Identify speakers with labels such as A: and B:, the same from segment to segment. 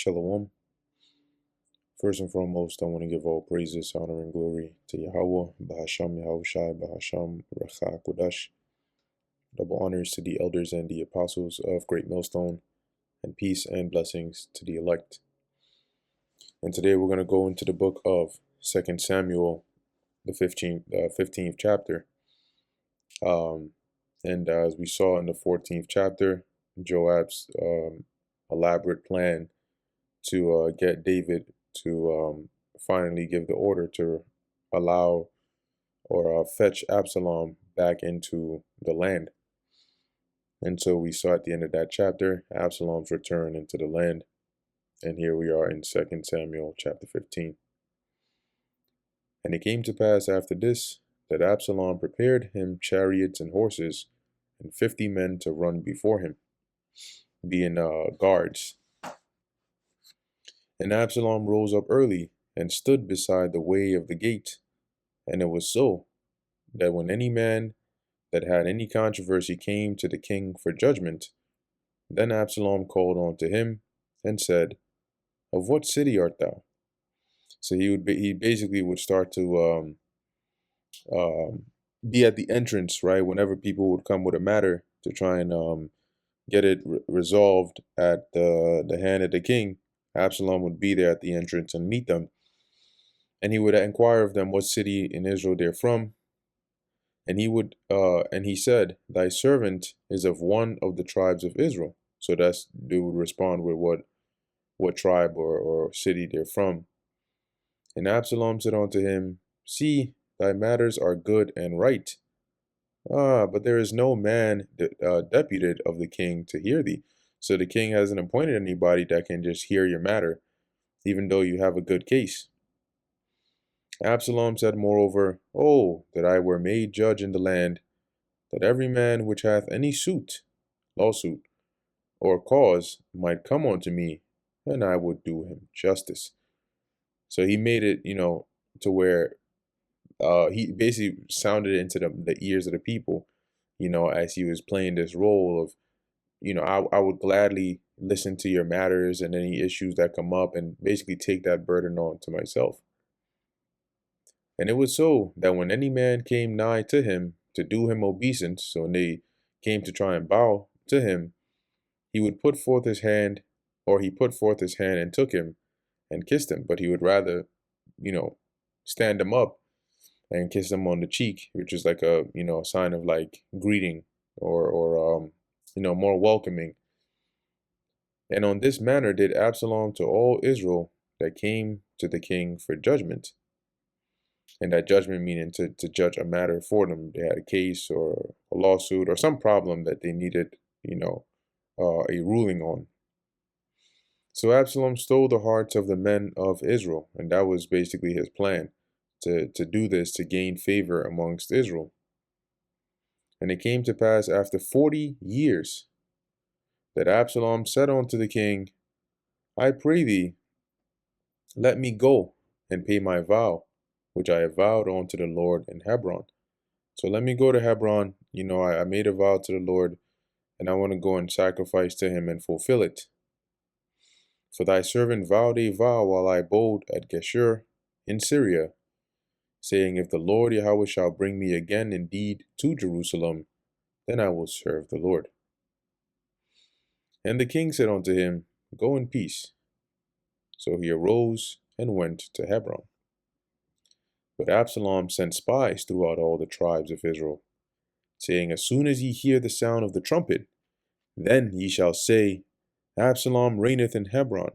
A: Shalom. First and foremost, I want to give all praises, honor, and glory to Yahweh, Bahasham Yahushai, Bahasham Recha Kodash. Double honors to the elders and the apostles of Great Millstone, and peace and blessings to the elect. And today we're going to go into the book of 2 Samuel, the 15th chapter. And as we saw in the 14th chapter, Joab's elaborate plan to get David to finally give the order to allow or fetch Absalom back into the land. And so we saw at the end of that chapter, Absalom's return into the land. And here we are in 2 Samuel chapter 15. And it came to pass after this, that Absalom prepared him chariots and horses, and 50 men to run before him, being guards. And Absalom rose up early, and stood beside the way of the gate. And it was so, that when any man that had any controversy came to the king for judgment, then Absalom called unto him, and said, Of what city art thou? So he basically would start to be at the entrance, right? Whenever people would come with a matter to try and get it resolved at the hand of the king, Absalom would be there at the entrance and meet them. And he would inquire of them what city in Israel they're from. And he said, Thy servant is of one of the tribes of Israel. So they would respond with what tribe or city they're from. And Absalom said unto him, See, thy matters are good and right. But there is no man deputed of the king to hear thee. So the king hasn't appointed anybody that can just hear your matter, even though you have a good case. Absalom said moreover, Oh, that I were made judge in the land, that every man which hath any lawsuit, or cause might come unto me, and I would do him justice. So he made it, to where he basically sounded into the ears of the people, as he was playing this role of, I would gladly listen to your matters and any issues that come up and basically take that burden on to myself. And it was so that when any man came nigh to him to do him obeisance, so when they came to try and bow to him, he would put forth his hand, or he put forth his hand and took him and kissed him, but he would rather, stand him up and kiss him on the cheek, which is like a, a sign of like greeting or more welcoming. And on this manner did Absalom to all Israel that came to the king for judgment. And that judgment meaning to judge a matter for them. They had a case or a lawsuit or some problem that they needed, a ruling on. So Absalom stole the hearts of the men of Israel, and that was basically his plan, to do this to gain favor amongst Israel. And it came to pass after 40 years that Absalom said unto the king, I pray thee, let me go and pay my vow, which I have vowed unto the Lord in Hebron. So let me go to Hebron. I made a vow to the Lord, and I want to go and sacrifice to him and fulfill it. For thy servant vowed a vow while I abode at Geshur in Syria, saying, If the Lord Yahweh shall bring me again indeed to Jerusalem, then I will serve the Lord. And the king said unto him, Go in peace. So he arose and went to Hebron. But Absalom sent spies throughout all the tribes of Israel, saying, As soon as ye hear the sound of the trumpet, then ye shall say, Absalom reigneth in Hebron.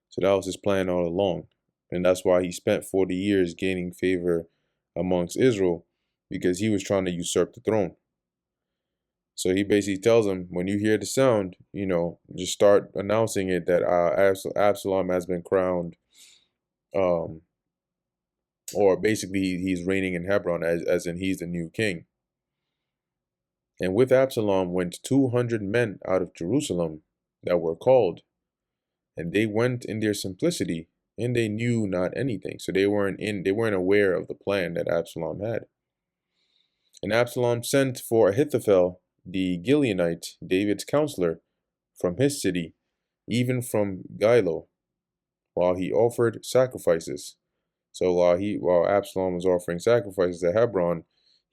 A: So that was his plan all along. And that's why he spent 40 years gaining favor amongst Israel, because he was trying to usurp the throne. So he basically tells them, when you hear the sound, just start announcing it that Absalom has been crowned, or basically he's reigning in Hebron, as in he's the new king. And with Absalom went 200 men out of Jerusalem that were called, and they went in their simplicity, and they knew not anything. So they weren't aware of the plan that Absalom had. And Absalom sent for Ahithophel the Gileonite, David's counselor, from his city, even from Gilo, while he offered sacrifices. So while Absalom was offering sacrifices at Hebron,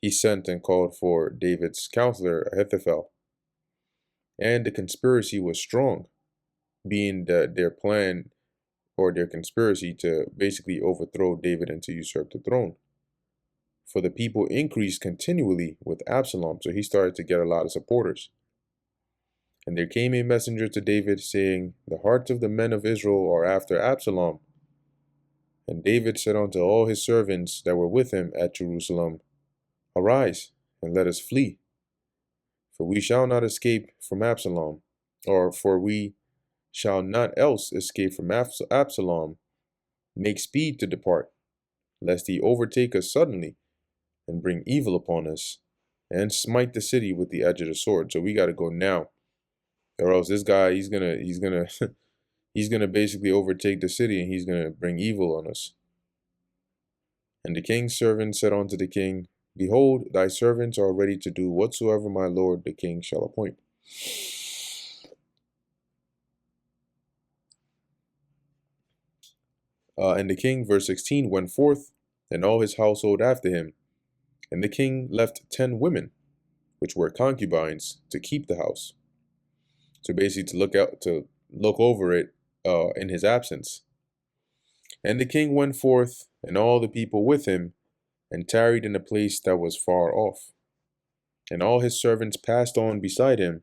A: he sent and called for David's counselor Ahithophel. And the conspiracy was strong, being that their plan or their conspiracy to basically overthrow David and to usurp the throne. For the people increased continually with Absalom, so he started to get a lot of supporters. And there came a messenger to David, saying, The hearts of the men of Israel are after Absalom. And David said unto all his servants that were with him at Jerusalem, Arise, and let us flee. For we shall not escape from Absalom, or for we shall not else escape from Absalom. Make speed to depart, lest he overtake us suddenly, and bring evil upon us, and smite the city with the edge of the sword. So we got to go now, or else this guy, he's gonna he's gonna basically overtake the city, and he's gonna bring evil on us. And the king's servant said unto the king, Behold, thy servants are ready to do whatsoever my lord the king shall appoint. And the king, verse 16, went forth, and all his household after him. And the king left 10 women, which were concubines, to keep the house. So basically to look over it in his absence. And the king went forth, and all the people with him, and tarried in a place that was far off. And all his servants passed on beside him,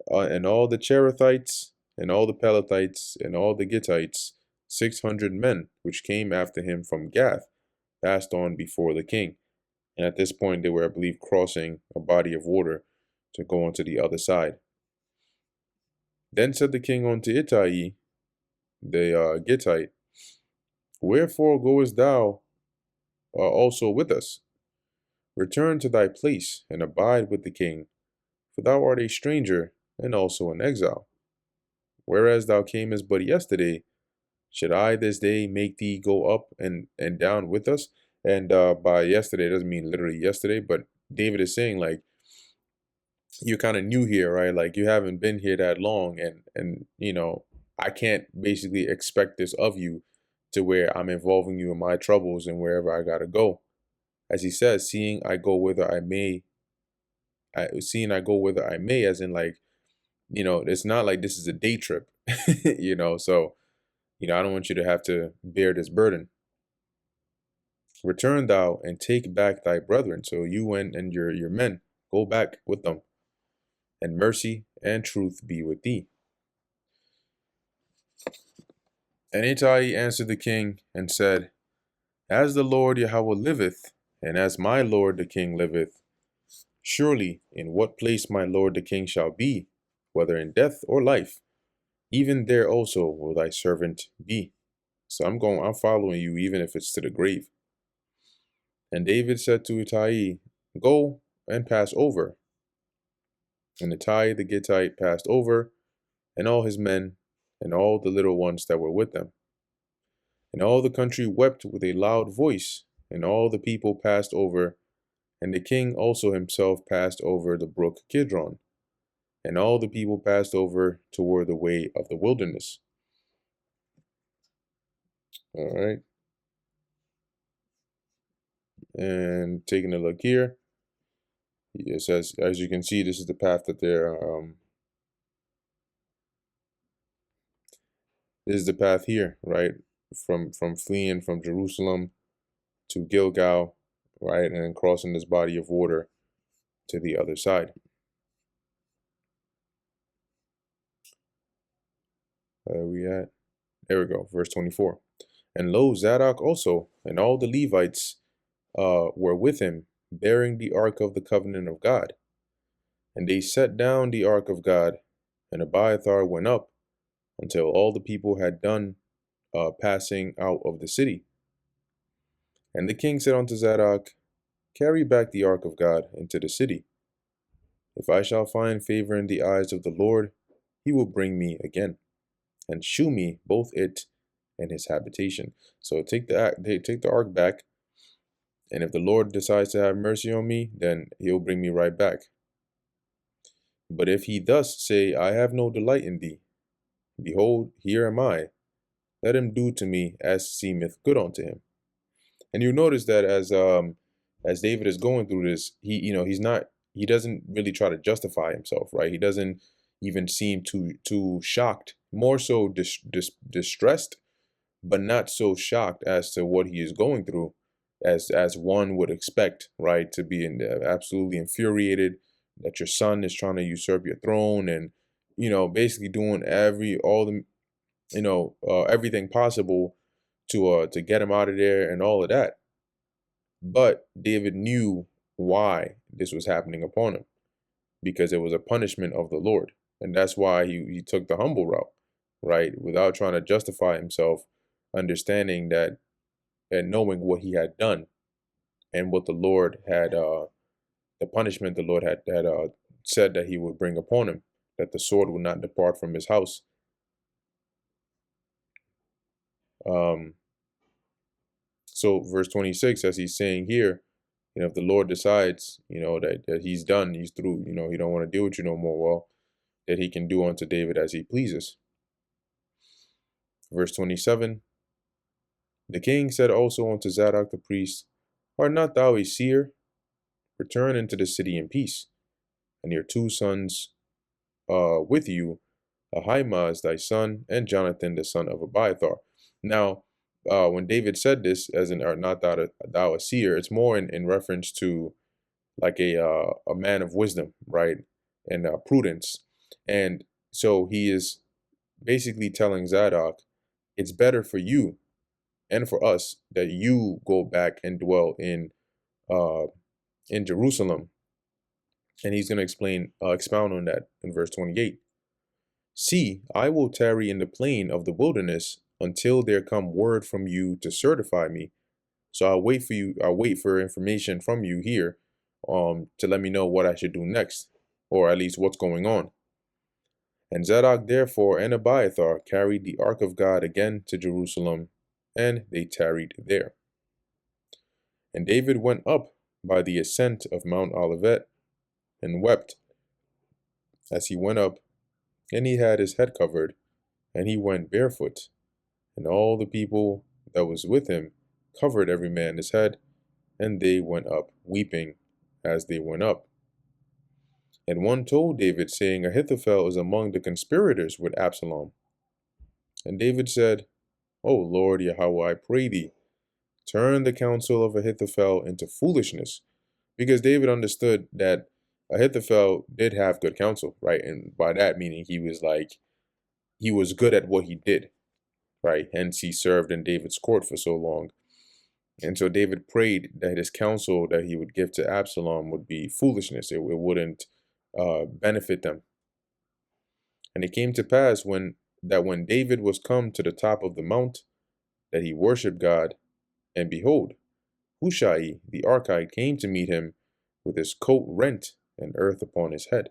A: and all the Cherethites, and all the Pelethites, and all the Gittites, 600 men, which came after him from Gath, passed on before the king. And at this point, they were, I believe, crossing a body of water to go onto the other side. Then said the king unto Ittai, the Gittite, Wherefore goest thou also with us? Return to thy place, and abide with the king, for thou art a stranger, and also an exile. Whereas thou camest but yesterday, should I this day make thee go up and down with us? And by yesterday, it doesn't mean literally yesterday, but David is saying, like, you're kind of new here, right? Like, you haven't been here that long, and I can't basically expect this of you to where I'm involving you in my troubles and wherever I gotta go. As he says, seeing I go whither I may, as in, like, it's not like this is a day trip, so, I don't want you to have to bear this burden. Return thou and take back thy brethren. So you and your men, go back with them, and mercy and truth be with thee. And Ittai answered the king and said, As the Lord Yahweh liveth, and as my lord the king liveth, surely in what place my lord the king shall be, whether in death or life, even there also will thy servant be. So I'm following you, even if it's to the grave. And David said to Ittai, Go and pass over. And Ittai the Gittite passed over, and all his men, and all the little ones that were with them. And all the country wept with a loud voice, and all the people passed over, and the king also himself passed over the brook Kidron, and all the people passed over toward the way of the wilderness. All right. And taking a look here, it says, as you can see, this is the path that this is the path here, right? From fleeing from Jerusalem to Gilgal, right? And then crossing this body of water to the other side. Where we at? There we go, verse 24. And lo, Zadok also, and all the Levites were with him, bearing the ark of the covenant of God. And they set down the ark of God, and Abiathar went up until all the people had done passing out of the city. And the king said unto Zadok, Carry back the ark of God into the city. If I shall find favor in the eyes of the Lord, he will bring me again, and shew me both it and his habitation. So take the ark back, and if the Lord decides to have mercy on me, then he'll bring me right back. But if he thus say, I have no delight in thee, behold, here am I, let him do to me as seemeth good unto him. And you notice that as David is going through this, he doesn't really try to justify himself, right? He doesn't even seem too shocked, more so distressed, but not so shocked as to what he is going through, as one would expect, right? To be absolutely infuriated that your son is trying to usurp your throne, and basically doing everything possible to get him out of there and all of that. But David knew why this was happening upon him, because it was a punishment of the Lord. And that's why he took the humble route, right? Without trying to justify himself, understanding that and knowing what he had done and what the Lord had, the punishment the Lord had said that he would bring upon him, that the sword would not depart from his house. So verse 26, as he's saying here, if the Lord decides, that he's done, he's through, he don't want to deal with you no more, well, that he can do unto David as he pleases. Verse 27, the king said also unto Zadok the priest, art not thou a seer? Return into the city in peace, and your two sons with you, Ahimaaz thy son, and Jonathan the son of Abiathar. Now, when David said this, as in, art not thou a seer, it's more in reference to like a man of wisdom, right, and prudence. And so he is basically telling Zadok, it's better for you and for us that you go back and dwell in Jerusalem. And he's going to expound on that in verse 28. See, I will tarry in the plain of the wilderness until there come word from you to certify me. So I'll wait for you. I'll wait for information from you here, to let me know what I should do next, or at least what's going on. And Zadok therefore and Abiathar carried the ark of God again to Jerusalem, and they tarried there. And David went up by the ascent of Mount Olivet, and wept as he went up, and he had his head covered, and he went barefoot. And all the people that was with him covered every man his head, and they went up weeping as they went up. And one told David, saying, Ahithophel is among the conspirators with Absalom. And David said, O Lord Yahweh, I pray thee, turn the counsel of Ahithophel into foolishness. Because David understood that Ahithophel did have good counsel, right? And by that meaning he was good at what he did, right? Hence he served in David's court for so long. And so David prayed that his counsel that he would give to Absalom would be foolishness. It wouldn't benefit them. And it came to pass when David was come to the top of the mount, that he worshipped God, and behold, Hushai the Archite came to meet him with his coat rent and earth upon his head.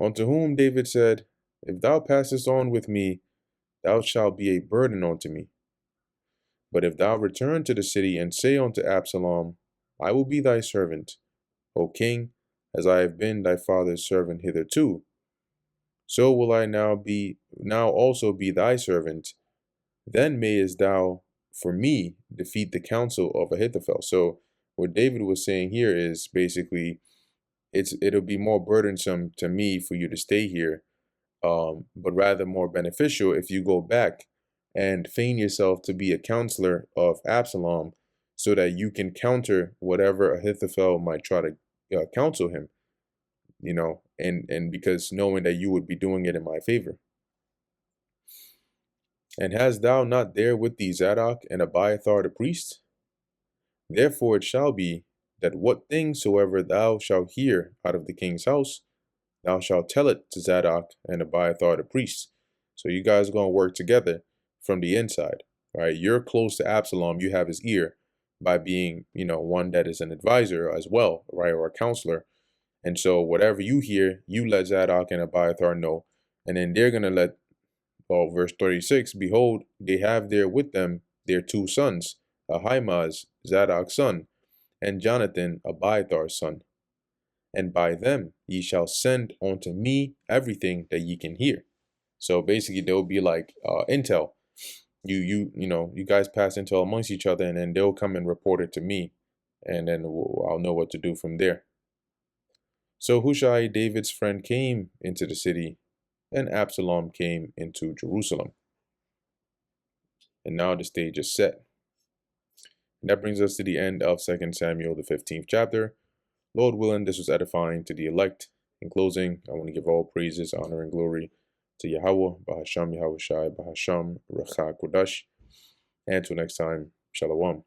A: Unto whom David said, If thou passest on with me, thou shalt be a burden unto me. But if thou return to the city and say unto Absalom, I will be thy servant, O king, as I have been thy father's servant hitherto, so will I now also be thy servant. Then mayest thou for me defeat the counsel of Ahithophel. So what David was saying here is basically it'll be more burdensome to me for you to stay here, but rather more beneficial if you go back and feign yourself to be a counselor of Absalom, so that you can counter whatever Ahithophel might try to counsel him, and because knowing that you would be doing it in my favor. And hast thou not there with thee Zadok and Abiathar the priest? Therefore it shall be, that what things soever thou shalt hear out of the king's house, thou shalt tell it to Zadok and Abiathar the priest. So you guys are going to work together from the inside, right? You're close to Absalom. You have his ear by being, one that is an advisor as well, right? Or a counselor. And so whatever you hear, you let Zadok and Abiathar know. And then they're going to let, verse 36, behold, they have there with them their two sons, Ahimaaz, Zadok's son, and Jonathan, Abiathar's son. And by them ye shall send unto me everything that ye can hear. So basically there will be like intel. You guys pass intel amongst each other, and then they'll come and report it to me, and then I'll know what to do from there. So Hushai, David's friend, came into the city, and Absalom came into Jerusalem. And now the stage is set. And that brings us to the end of 2 Samuel, the 15th chapter. Lord willing, this was edifying to the elect. In closing, I want to give all praises, honor, and glory to Yahweh, Bahasham Yahushai, Bahasham Recha Kodash. And until next time, Shalom.